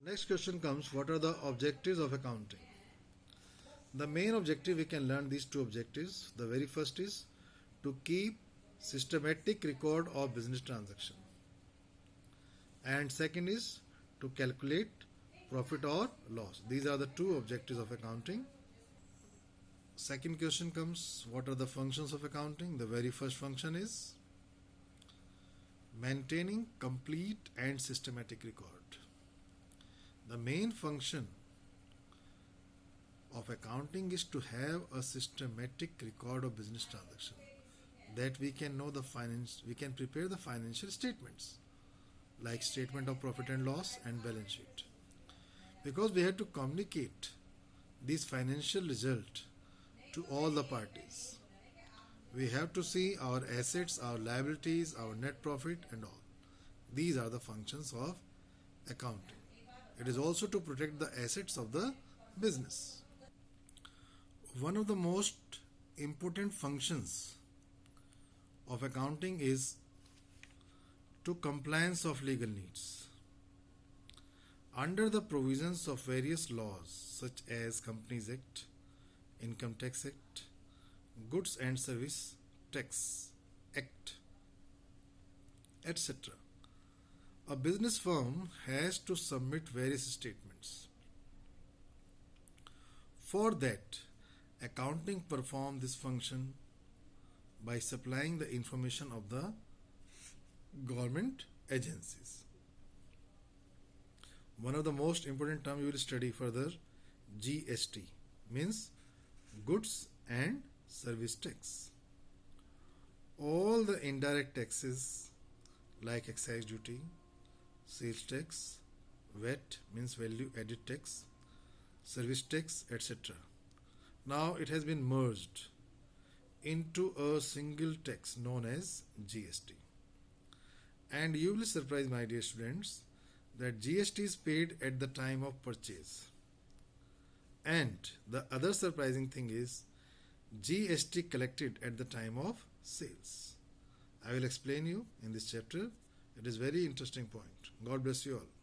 Next question comes, what are the objectives of accounting? The main objective, we can learn these two objectives. The very first is to keep systematic record of business transaction, and second is to calculate profit or loss. These are the two objectives of accounting. Second question comes, what are the functions of accounting? The very first function is maintaining complete and systematic record. The main function of accounting is to have a systematic record of business transaction, that we can know the finance, we can prepare the financial statements like statement of profit and loss and balance sheet, because we have to communicate these financial result to all the parties. We have to see our assets, our liabilities, our net profit and all. These are the functions of accounting. It is also to protect the assets of the business. One of the most important functions of accounting is to compliance of legal needs. Under the provisions of various laws such as Companies Act, Income Tax Act, Goods and Service Tax Act, etc., a business firm has to submit various statements. For that, accounting performs this function by supplying the information of the government agencies. One of the most important terms you will study further, GST, means Goods and Service Tax. All the indirect taxes like excise duty, sales tax, VAT means value added tax, service tax, etc. Now it has been merged into a single tax known as GST. And you will be surprised, my dear students, that GST is paid at the time of purchase. And the other surprising thing is GST collected at the time of sales. I will explain you in this chapter. It is very interesting point. God bless you all.